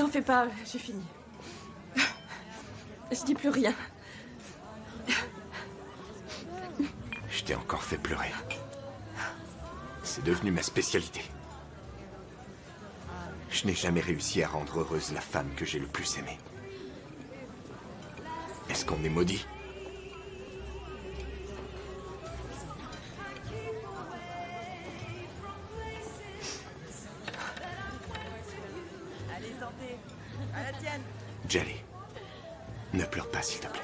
T'en fais pas, j'ai fini. Je dis plus rien. Je t'ai encore fait pleurer. C'est devenu ma spécialité. Je n'ai jamais réussi à rendre heureuse la femme que j'ai le plus aimée. Est-ce qu'on est maudit? Allez, santé. À la tienne. Jelly, ne pleure pas, s'il te plaît.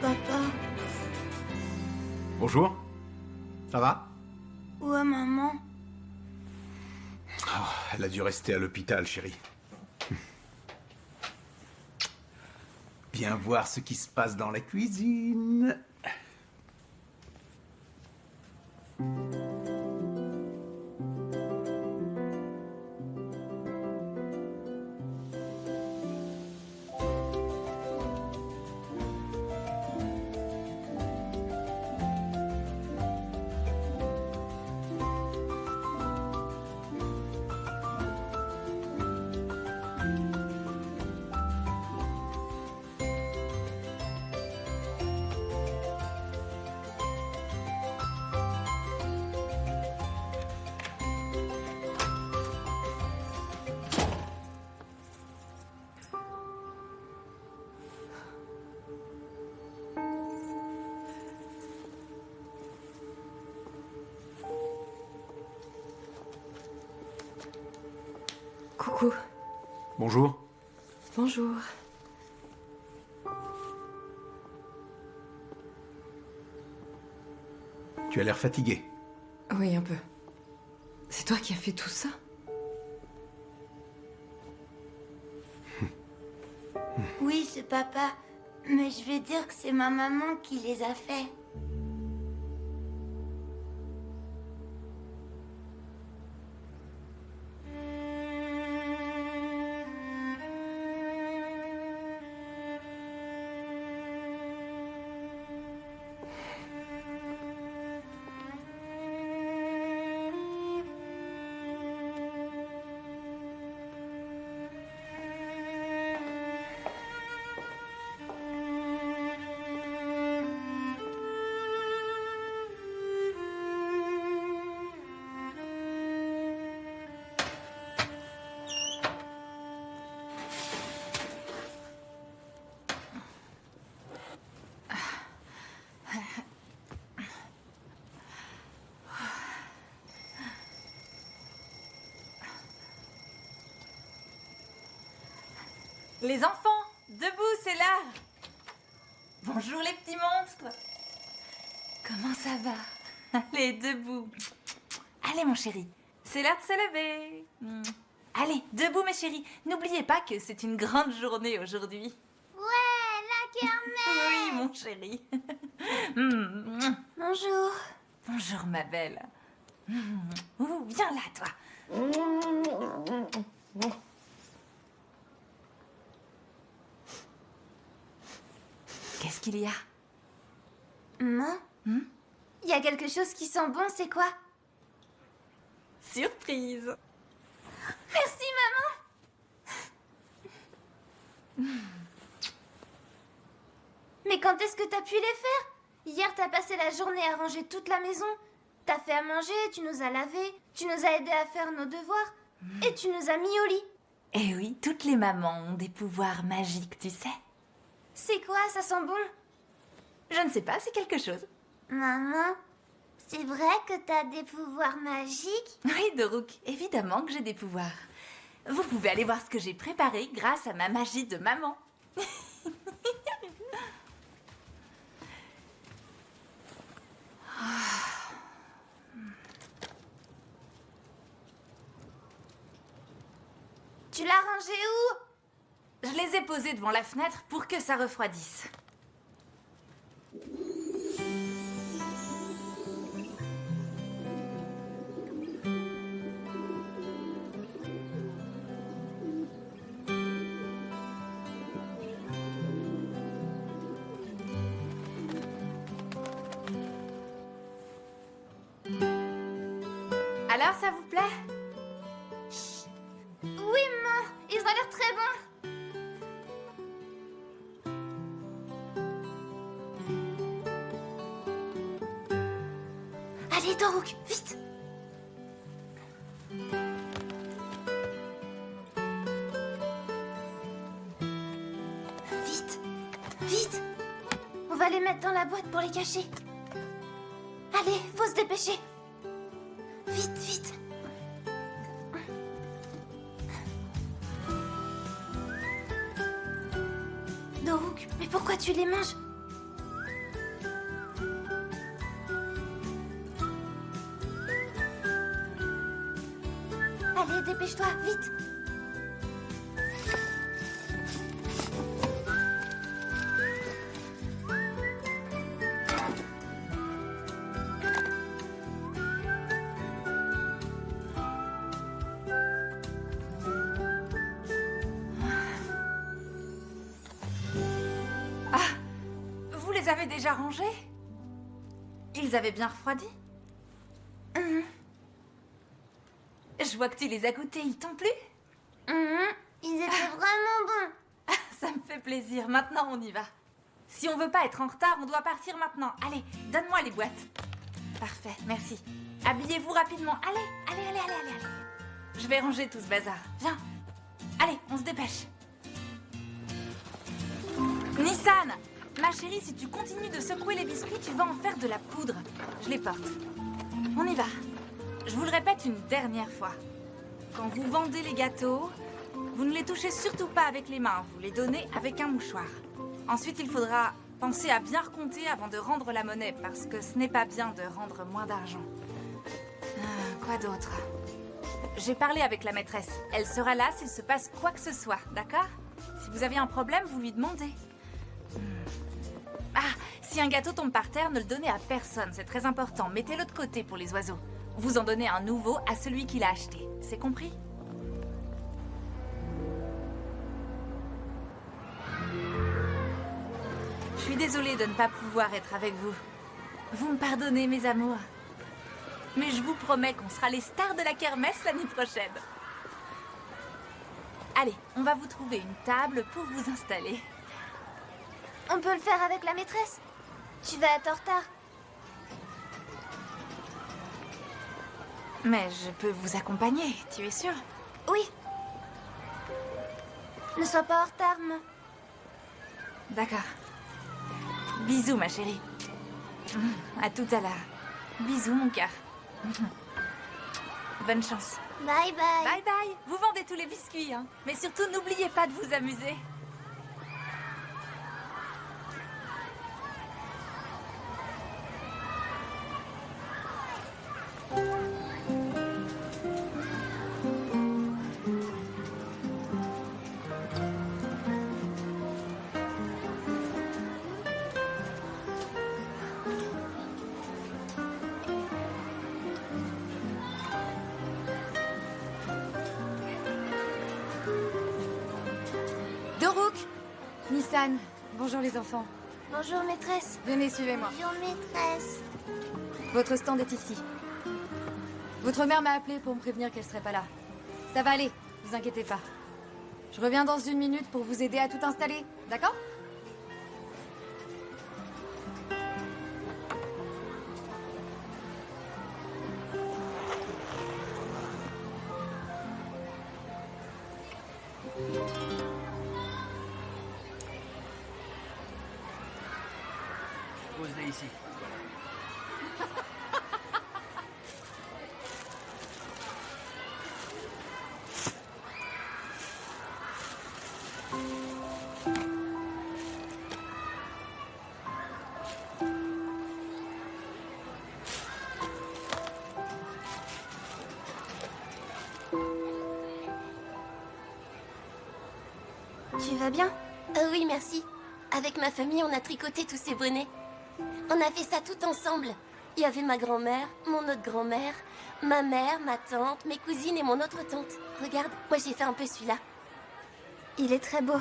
Papa, Bonjour. Ça va? où est maman? Oh, elle a dû rester à l'hôpital, chérie. Viens voir ce qui se passe dans la cuisine. Coucou. Bonjour. Bonjour. Tu as l'air fatigué. Oui, un peu. C'est toi qui as fait tout ça? Oui, c'est papa. Mais je vais dire que c'est ma maman qui les a faits. Les enfants, debout, c'est l'heure. Bonjour les petits monstres. Comment ça va? Allez, debout. Allez mon chéri, c'est l'heure de se lever. Allez, debout mes chéris. N'oubliez pas que c'est une grande journée aujourd'hui. Ouais, la kermesse. Oui mon chéri. Bonjour. Bonjour ma belle. Ouh, viens là toi. Qu'est-ce qu'il y a? Maman, il y a quelque chose qui sent bon, c'est quoi? Surprise. Merci, maman. Mais quand est-ce que t'as pu les faire? Hier, t'as passé la journée à ranger toute la maison. T'as fait à manger, tu nous as lavé, tu nous as aidés à faire nos devoirs. Et tu nous as mis au lit. Eh oui, toutes les mamans ont des pouvoirs magiques, tu sais. C'est quoi, ça sent bon? Je ne sais pas, c'est quelque chose. Maman, c'est vrai que t'as des pouvoirs magiques? Oui, Dorouk, évidemment que j'ai des pouvoirs. Vous pouvez aller voir ce que j'ai préparé grâce à ma magie de maman. Tu l'as rangé où? Je les ai posés devant la fenêtre pour que ça refroidisse. Alors, ça vous plaît? Oui, maman, ils ont l'air très bons. Allez, Dorouk, vite. Vite, vite. On va les mettre dans la boîte pour les cacher. Allez, faut se dépêcher. Vite, vite. Dorouk, mais pourquoi tu les manges? Allez, dépêche-toi, vite. Vous les avez déjà rangés? Ils avaient bien refroidi? Je vois que tu les as goûtés, ils t'ont plu? Ils étaient vraiment bons. Ça me fait plaisir, maintenant on y va. Si on veut pas être en retard, on doit partir maintenant. Allez, donne-moi les boîtes. Parfait, merci. Habillez-vous rapidement. Allez. Je vais ranger tout ce bazar. Viens. Allez, on se dépêche. Nissan, ma chérie, si tu continues de secouer les biscuits, tu vas en faire de la poudre. Je les porte. On y va. Je vous le répète une dernière fois. Quand vous vendez les gâteaux, Vous ne les touchez surtout pas avec les mains, vous les donnez avec un mouchoir. Ensuite, il faudra penser à bien recompter avant de rendre la monnaie, parce que ce n'est pas bien de rendre moins d'argent. Quoi d'autre? J'ai parlé avec la maîtresse. Elle sera là s'il se passe quoi que ce soit, d'accord? Si vous avez un problème, vous lui demandez. Ah, si un gâteau tombe par terre, ne le donnez à personne, c'est très important. Mettez-le de côté pour les oiseaux. Vous en donnez un nouveau à celui qui l'a acheté. C'est compris? Je suis désolée de ne pas pouvoir être avec vous. Vous me pardonnez, mes amours. Mais je vous promets qu'on sera les stars de la kermesse l'année prochaine. Allez, on va vous trouver une table pour vous installer. On peut le faire avec la maîtresse. Tu vas être en retard. Mais je peux vous accompagner, tu es sûre? Oui. Ne sois pas en retard, maman. D'accord. Bisous, ma chérie. À tout à l'heure. Bisous, mon cœur. Bonne chance. Bye bye. Bye bye. Vous vendez tous les biscuits, hein. Mais surtout, n'oubliez pas de vous amuser. Dorouk, Nissan, bonjour les enfants. Bonjour, maîtresse. Venez, suivez-moi. Bonjour, maîtresse. Votre stand est ici. Votre mère m'a appelé pour me prévenir qu'elle serait pas là. Ça va aller, vous inquiétez pas. Je reviens dans 1 minute pour vous aider à tout installer, d'accord? Pose-les ici. Tu vas bien? Oui, merci. Avec ma famille, on a tricoté tous ces bonnets. On a fait ça tout ensemble. Il y avait ma grand-mère, mon autre grand-mère, ma mère, ma tante, mes cousines et mon autre tante. Regarde, moi j'ai fait un peu celui-là. Il est très beau.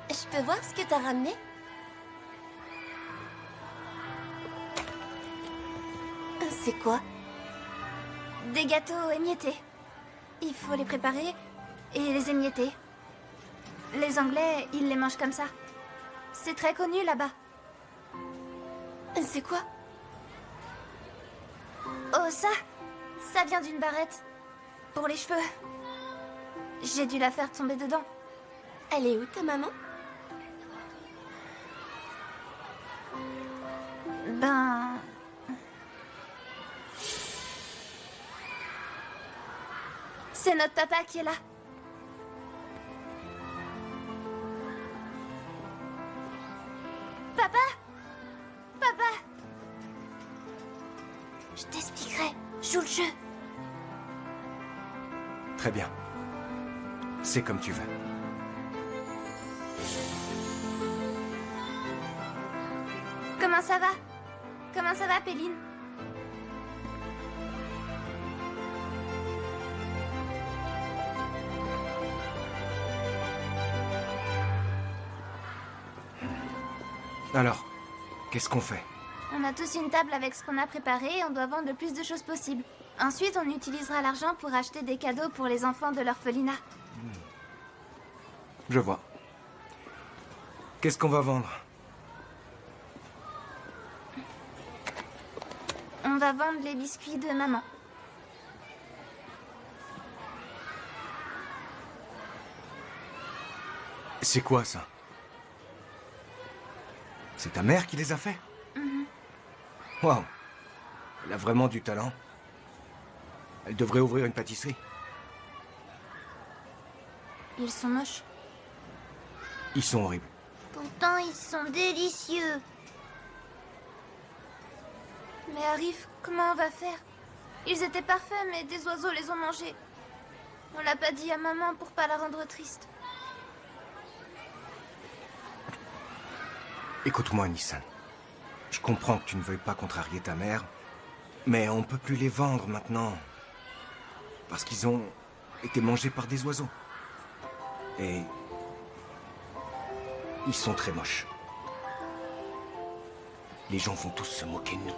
Je peux voir ce que t'as ramené? C'est quoi? Des gâteaux émiettés. Il faut les préparer et les émietter. Les Anglais, ils les mangent comme ça. C'est très connu là-bas. C'est quoi? Oh, ça vient d'une barrette. Pour les cheveux. J'ai dû la faire tomber dedans. Elle est où ta maman? Ben... C'est notre papa qui est là. Papa? Papa? Je t'expliquerai. Joue le jeu. Très bien. C'est comme tu veux. Comment ça va? Comment ça va, Péline? Alors, qu'est-ce qu'on fait? On a tous une table avec ce qu'on a préparé et on doit vendre le plus de choses possible. Ensuite, on utilisera l'argent pour acheter des cadeaux pour les enfants de l'orphelinat. Je vois. Qu'est-ce qu'on va vendre? On va vendre les biscuits de maman. C'est quoi ça? C'est ta mère qui les a faits? Waouh! Elle a vraiment du talent. Elle devrait ouvrir une pâtisserie. Ils sont moches. Ils sont horribles. Pourtant, ils sont délicieux. Mais Arif, comment on va faire? Ils étaient parfaits, mais des oiseaux les ont mangés. On l'a pas dit à maman pour pas la rendre triste. Écoute-moi, Nissan. Je comprends que tu ne veuilles pas contrarier ta mère, mais on peut plus les vendre maintenant. Parce qu'ils ont été mangés par des oiseaux. Et ils sont très moches. Les gens vont tous se moquer de nous.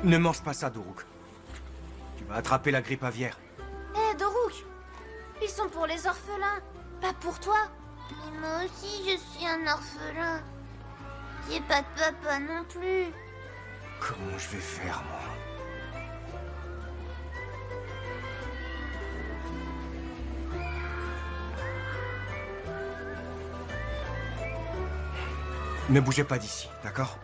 Ne mange pas ça, Dorouk. Tu vas attraper la grippe aviaire. Hé, Dorouk! Ils sont pour les orphelins, pas pour toi. Mais moi aussi, je suis un orphelin. J'ai pas de papa non plus. Comment je vais faire, moi? Ne bougez pas d'ici, d'accord?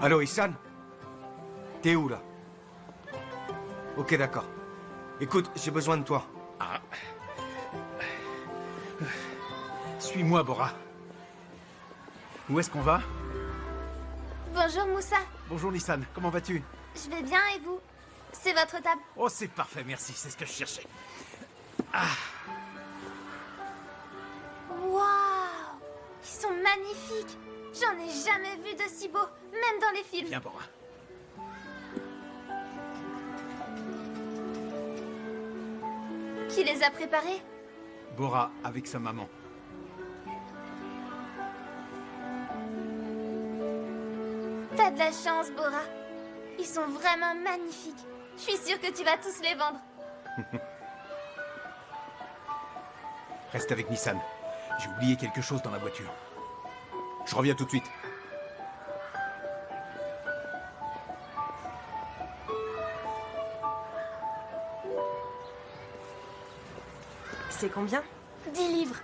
Allô, Issan? T'es où, là? Ok, d'accord. Écoute, j'ai besoin de toi. Suis-moi, Bora. Où est-ce qu'on va? Bonjour Moussa, Bonjour, Nissan. Comment vas-tu? je vais bien et vous? C'est votre table. Oh, c'est parfait, merci. C'est ce que je cherchais. Waouh! Ils sont magnifiques. J'en ai jamais vu de si beaux, même dans les films. Viens, Bora. Qui les a préparés? Bora avec sa maman. T'as de la chance, Bora. Ils sont vraiment magnifiques. Je suis sûre que tu vas tous les vendre. Reste avec Nissan. J'ai oublié quelque chose dans la voiture. Je reviens tout de suite. C'est combien? 10 livres.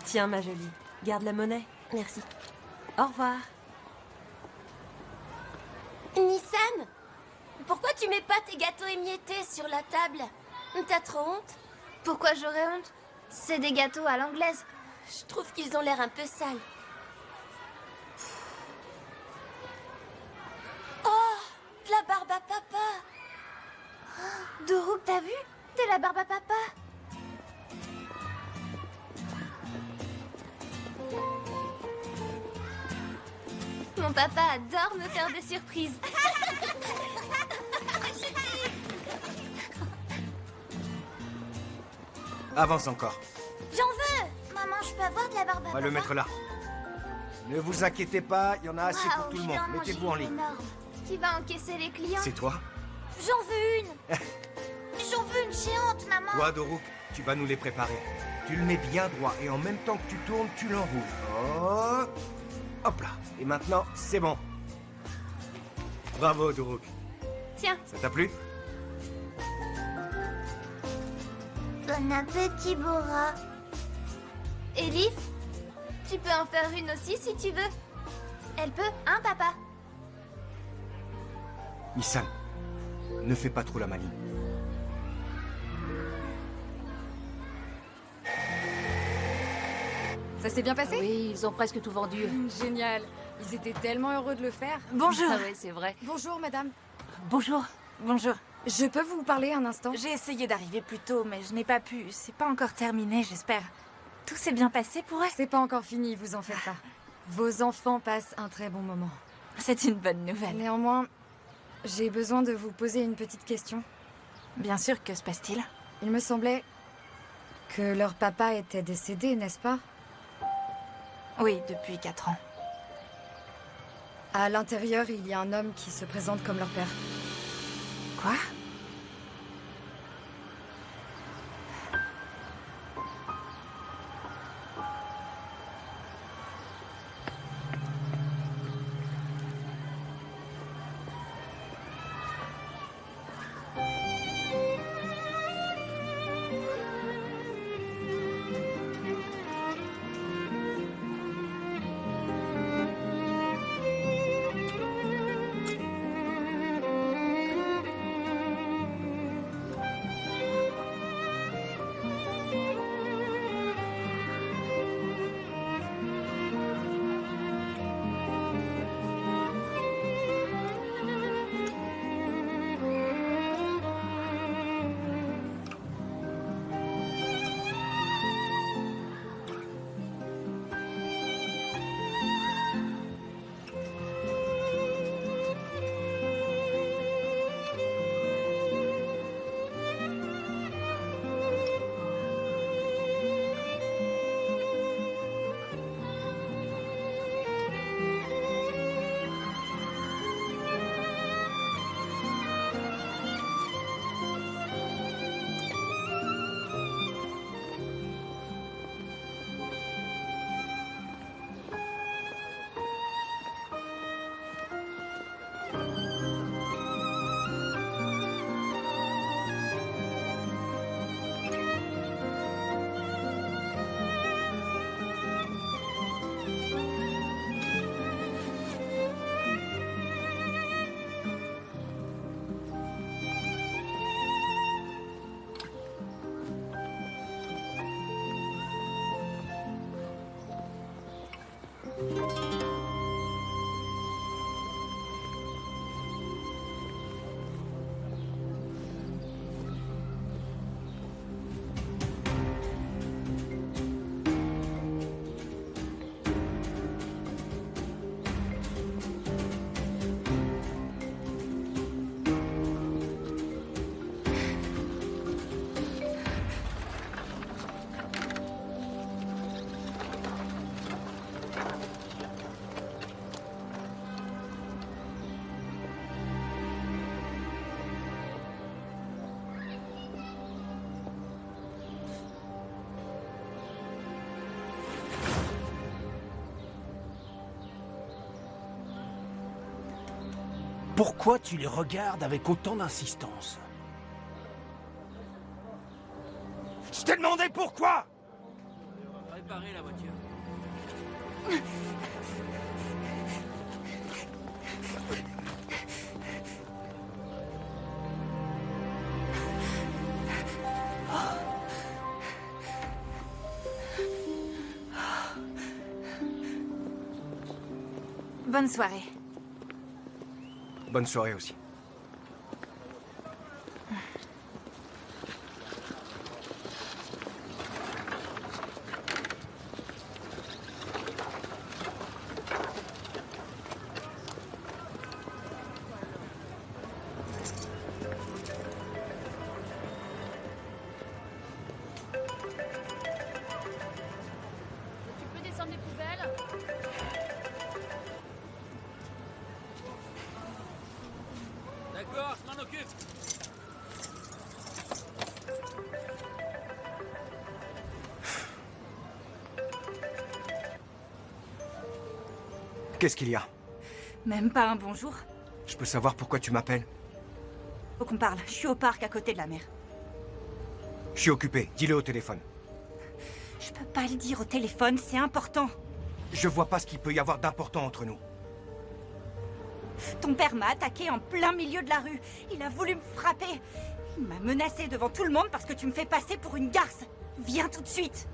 Tiens, ma jolie, garde la monnaie. Merci. Au revoir. Nissan, pourquoi tu mets pas tes gâteaux émiettés sur la table? T'as trop honte? Pourquoi j'aurais honte? C'est des gâteaux à l'anglaise. Je trouve qu'ils ont l'air un peu sales. Oh, de la barbe à papa. Dorouk, t'as vu? T'es la barbe à papa. Mon papa adore me faire des surprises. Avance encore. J'en veux! Maman, je peux avoir de la barbe à On va papa? le mettre là. Ne vous inquiétez pas, il y en a assez pour Waouh, tout le je monde. vais en manger Mettez-vous en une ligne. énorme. Qui va encaisser les clients? C'est toi? J'en veux une! J'en veux une géante, maman! Toi, Dorouk, tu vas nous les préparer. Tu le mets bien droit et en même temps que tu tournes, tu l'enroules. Oh. Hop là. Et maintenant, c'est bon. Bravo, Dorouk. Tiens. Ça t'a plu? Bon appétit, Bora. Elif, tu peux en faire une aussi si tu veux. Elle peut, hein, papa? Nissan, ne fais pas trop la maligne. Ça s'est bien passé? Oui, ils ont presque tout vendu. Génial. Ils étaient tellement heureux de le faire. Bonjour. Ah ouais, c'est vrai. Bonjour, madame. Bonjour. Bonjour. Je peux vous parler un instant? J'ai essayé d'arriver plus tôt, mais je n'ai pas pu. C'est pas encore terminé, j'espère. Tout s'est bien passé pour eux? C'est pas encore fini, vous en faites pas. Vos enfants passent un très bon moment. C'est une bonne nouvelle. Néanmoins, j'ai besoin de vous poser une petite question. Bien sûr, que se passe-t-il? Il me semblait que leur papa était décédé, n'est-ce pas? Oui, depuis 4 ans. À l'intérieur, il y a un homme qui se présente comme leur père. Quoi? Pourquoi tu les regardes avec autant d'insistance? Je t'ai demandé pourquoi! Réparer la voiture. Bonne soirée. Bonne soirée aussi. Tu peux descendre les poubelles? D'accord, je m'en occupe. Qu'est-ce qu'il y a? Même pas un bonjour. Je peux savoir pourquoi tu m'appelles? Faut qu'on parle. Je suis au parc à côté de la mer. Je suis occupé, dis-le au téléphone. Je peux pas le dire au téléphone, c'est important. Je vois pas ce qu'il peut y avoir d'important entre nous. Ton père m'a attaqué en plein milieu de la rue. Il a voulu me frapper. Il m'a menacé devant tout le monde parce que tu me fais passer pour une garce. Viens tout de suite.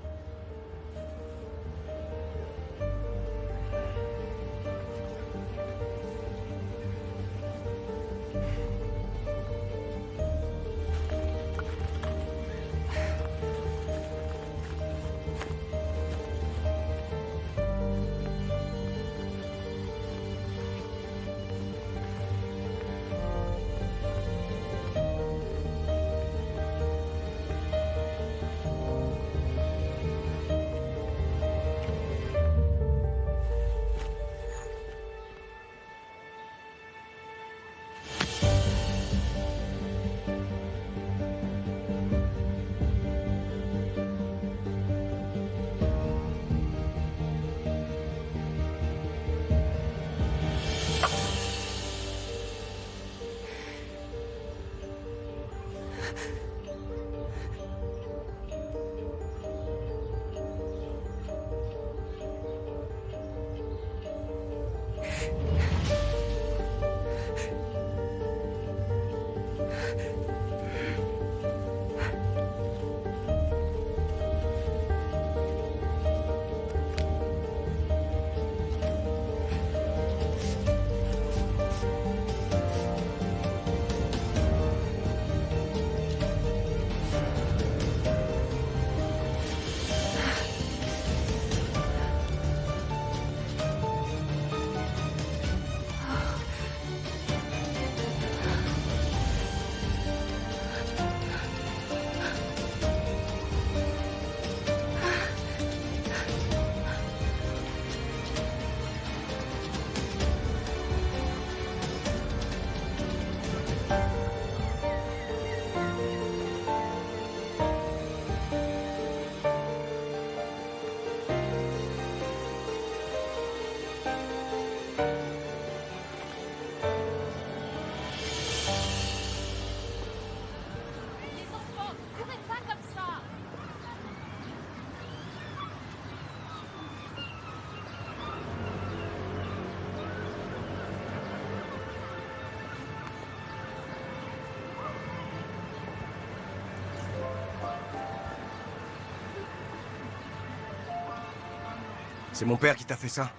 C'est mon père qui t'a fait ça?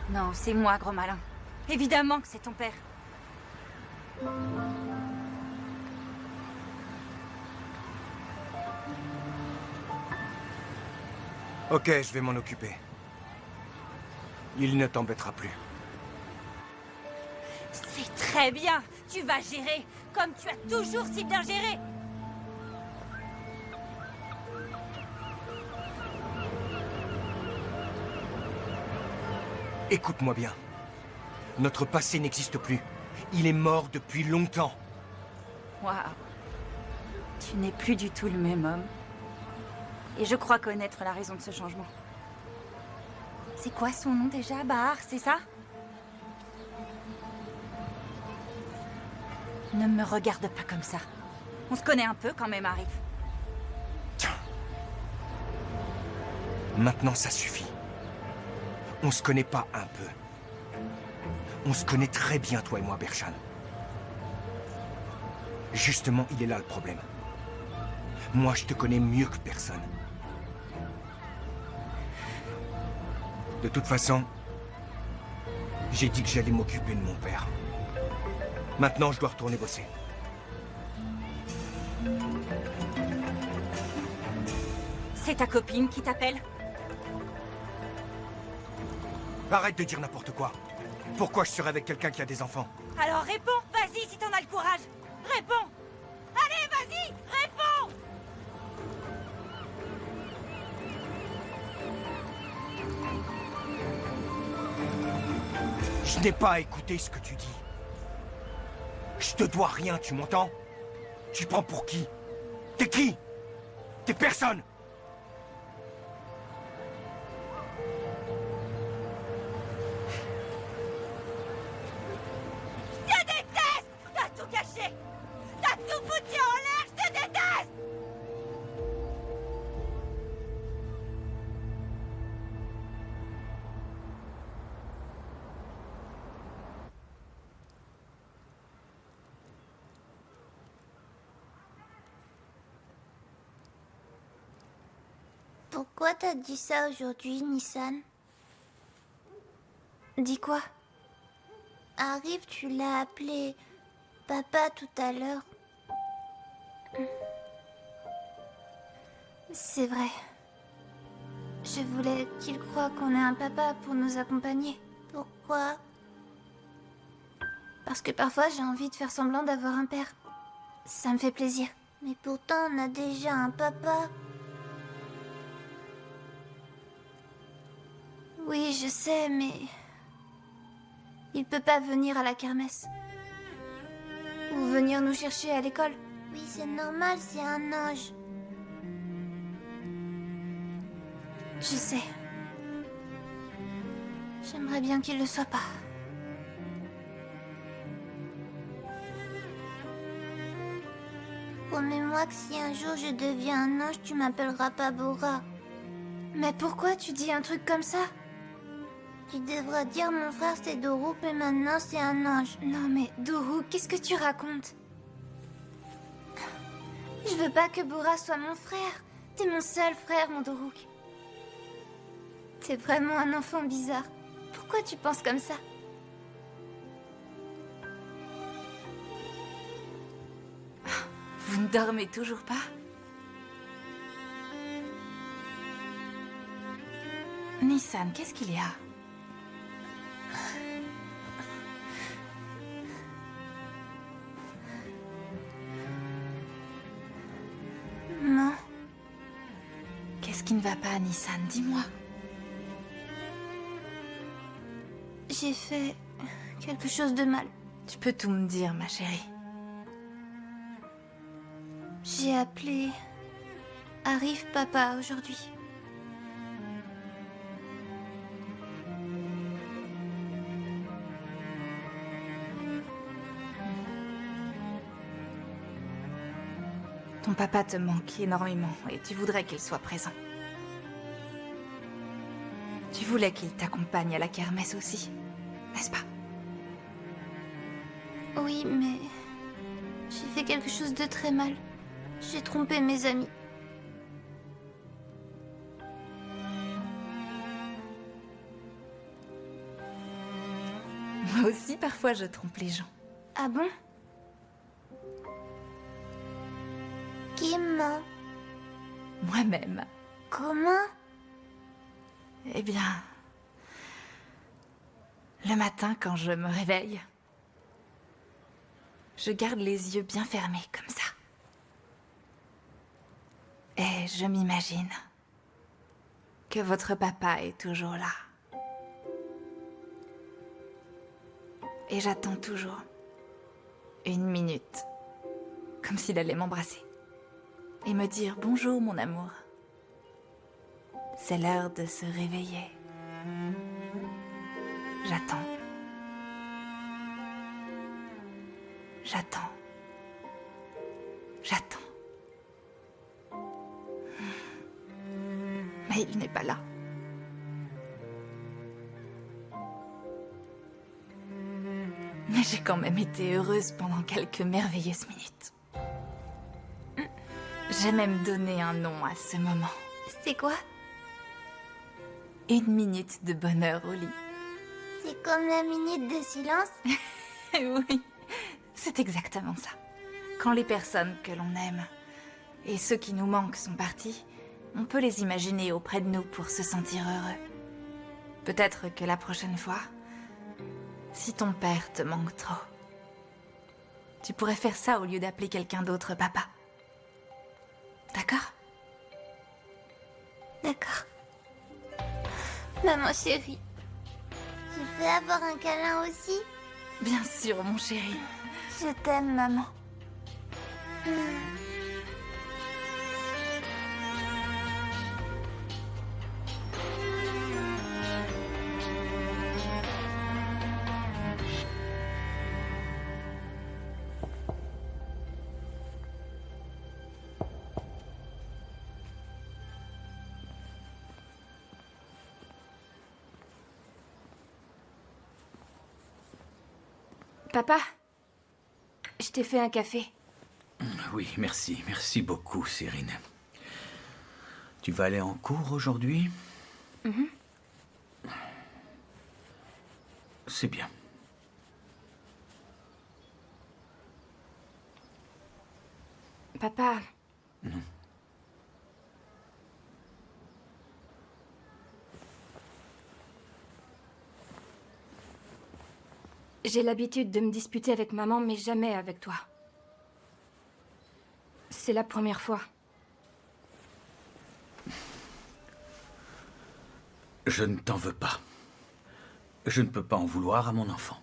Non, c'est moi, gros malin. Évidemment que c'est ton père. Ok, je vais m'en occuper. Il ne t'embêtera plus. C'est très bien. Tu vas gérer comme tu as toujours si bien géré. Écoute-moi bien. Notre passé n'existe plus. Il est mort depuis longtemps. Waouh. Tu n'es plus du tout le même homme. Et je crois connaître la raison de ce changement. C'est quoi son nom déjà? Bahar, c'est ça? Ne me regarde pas comme ça. On se connaît un peu quand même, Arif. Maintenant, ça suffit. On se connaît pas un peu. On se connaît très bien, toi et moi, Bershan. Justement, il est là le problème. Moi, je te connais mieux que personne. De toute façon, j'ai dit que j'allais m'occuper de mon père. Maintenant, je dois retourner bosser. C'est ta copine qui t'appelle? Arrête de dire n'importe quoi. Pourquoi je serais avec quelqu'un qui a des enfants? Alors réponds, vas-y si t'en as le courage. Réponds. Allez, vas-y, réponds. Je n'ai pas à écouter ce que tu dis. Je te dois rien, tu m'entends? Tu prends pour qui? T'es qui? T'es personne! Je te déteste! T'as tout caché! T'as tout foutu en l'air! Je te déteste! Pourquoi t'as dit ça aujourd'hui, Nissan? Dis quoi? Arrive, tu l'as appelé papa tout à l'heure. C'est vrai. Je voulais qu'il croie qu'on ait un papa pour nous accompagner. Pourquoi? Parce que parfois j'ai envie de faire semblant d'avoir un père. Ça me fait plaisir. Mais pourtant on a déjà un papa. Oui, je sais, mais... il peut pas venir à la kermesse. Ou venir nous chercher à l'école. Oui, c'est normal, c'est un ange. Je sais. J'aimerais bien qu'il le soit pas. Promets-moi que si un jour je deviens un ange, tu m'appelleras pas Bora. Mais pourquoi tu dis un truc comme ça? Tu devras dire mon frère c'est Doruk et maintenant c'est un ange. Non mais Doruk, qu'est-ce que tu racontes? Je veux pas que Bora soit mon frère. T'es mon seul frère, mon Doruk. T'es vraiment un enfant bizarre. Pourquoi tu penses comme ça? Vous ne dormez toujours pas? Nissan, qu'est-ce qu'il y a? Non. Qu'est-ce qui ne va pas, Nissan? Dis-moi. J'ai fait quelque chose de mal. Tu peux tout me dire, ma chérie. J'ai appelé Arif papa aujourd'hui. Ton papa te manque énormément et tu voudrais qu'il soit présent. Tu voulais qu'il t'accompagne à la kermesse aussi, n'est-ce pas? Oui, mais j'ai fait quelque chose de très mal. J'ai trompé mes amis. Moi aussi, parfois, je trompe les gens. Ah bon? Qui ment? Moi-même. Comment? Eh bien... Le matin, quand je me réveille, je garde les yeux bien fermés, comme ça. Et je m'imagine que votre papa est toujours là. Et j'attends toujours 1 minute, comme s'il allait m'embrasser et me dire « Bonjour, mon amour. C'est l'heure de se réveiller. » J'attends. J'attends. J'attends. Mais il n'est pas là. Mais j'ai quand même été heureuse pendant quelques merveilleuses minutes. J'ai même donné un nom à ce moment. C'est quoi? 1 minute de bonheur au lit. C'est comme la minute de silence? Oui, c'est exactement ça. Quand les personnes que l'on aime et ceux qui nous manquent sont partis, on peut les imaginer auprès de nous pour se sentir heureux. Peut-être que la prochaine fois, si ton père te manque trop, tu pourrais faire ça au lieu d'appeler quelqu'un d'autre papa. D'accord? D'accord. Maman chérie, je peux avoir un câlin aussi? Bien sûr, mon chéri. Je t'aime, maman. Papa, je t'ai fait un café. Oui, merci. Merci beaucoup, Cyrine. Tu vas aller en cours aujourd'hui? C'est bien. Papa. J'ai l'habitude de me disputer avec maman, mais jamais avec toi. C'est la première fois. Je ne t'en veux pas. Je ne peux pas en vouloir à mon enfant.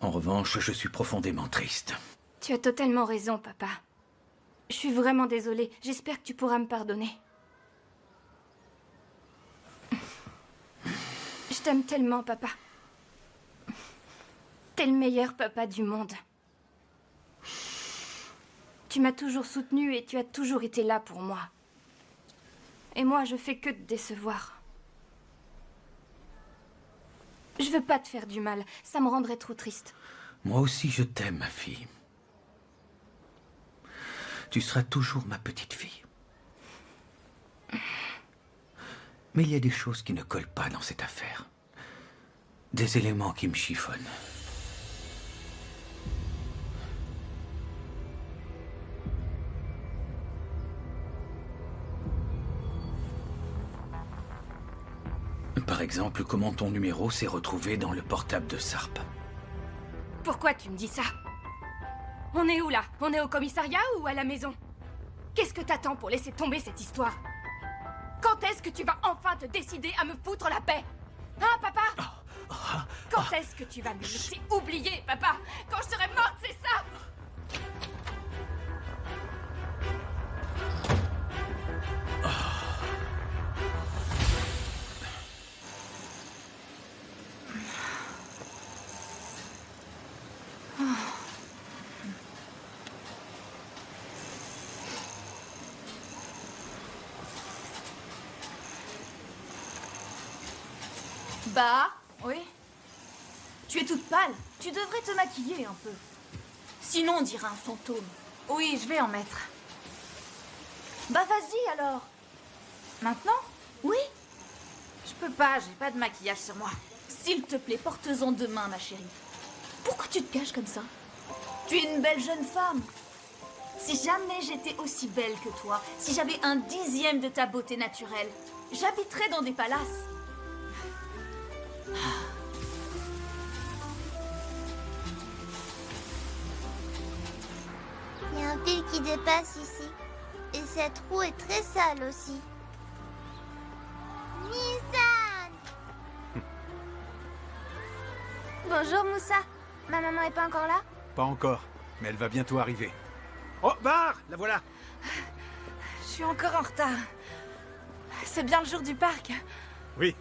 En revanche, je suis profondément triste. Tu as totalement raison, papa. Je suis vraiment désolée. J'espère que tu pourras me pardonner. Je t'aime tellement, papa. T'es le meilleur papa du monde. Tu m'as toujours soutenue et tu as toujours été là pour moi. Et moi, je fais que te décevoir. Je veux pas te faire du mal. Ça me rendrait trop triste. Moi aussi, je t'aime, ma fille. Tu seras toujours ma petite fille. Mais il y a des choses qui ne collent pas dans cette affaire. Des éléments qui me chiffonnent. Par exemple, comment ton numéro s'est retrouvé dans le portable de Sarp. Pourquoi tu me dis ça? On est où là? On est au commissariat ou à la maison? Qu'est-ce que t'attends pour laisser tomber cette histoire? Quand est-ce que tu vas enfin te décider à me foutre la paix? Hein, papa? Quand est-ce que tu vas me laisser oublier, papa? Quand je serai morte, c'est ça? Bah, Oui? tu es toute pâle. Tu devrais te maquiller un peu. Sinon, on dirait un fantôme. Oui, je vais en mettre. Bah vas-y alors. Maintenant? Oui, Je peux pas, j'ai pas de maquillage sur moi. S'il te plaît, porte-en demain, ma chérie. Pourquoi tu te caches comme ça? Tu es une belle jeune femme. Si jamais j'étais aussi belle que toi, si j'avais 1/10 de ta beauté naturelle, j'habiterais dans des palaces. Il y a un fil qui dépasse ici. Et cette roue est très sale aussi. Nissan! Bonjour Moussa. Ma maman est pas encore là? Pas encore, mais elle va bientôt arriver. Oh, Bar! La voilà! Je suis encore en retard. C'est bien le jour du parc. Oui.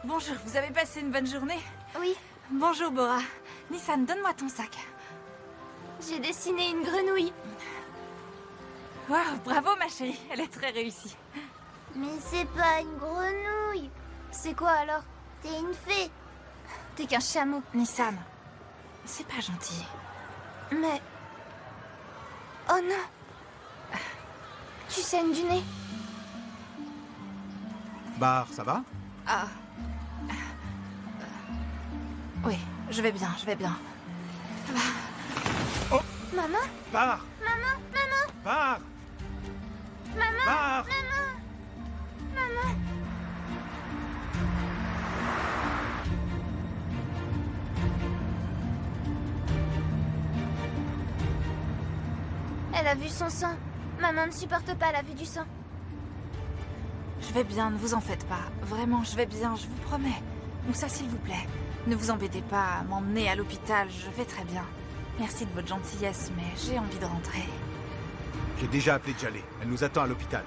Bonjour, vous avez passé une bonne journée? Oui. Bonjour Bora. Nissan, donne-moi ton sac. J'ai dessiné une grenouille. Waouh, bravo ma chérie, elle est très réussie. Mais c'est pas une grenouille. C'est quoi alors? T'es une fée. T'es qu'un chameau. Nissan, c'est pas gentil. Mais... Oh non! Tu saignes du nez? Bar, ça va? Ah. Oui, je vais bien, je vais bien. Oh! Maman? Bar! Maman? Maman? Bar! Maman? Bar! Maman? Maman? Elle a vu son sang. Maman ne supporte pas la vue du sang. Je vais bien, ne vous en faites pas. Vraiment, je vais bien, je vous promets. Moussa, s'il vous plaît, ne vous embêtez pas à m'emmener à l'hôpital, je vais très bien. Merci de votre gentillesse, mais j'ai envie de rentrer. J'ai déjà appelé Djalé. Elle nous attend à l'hôpital.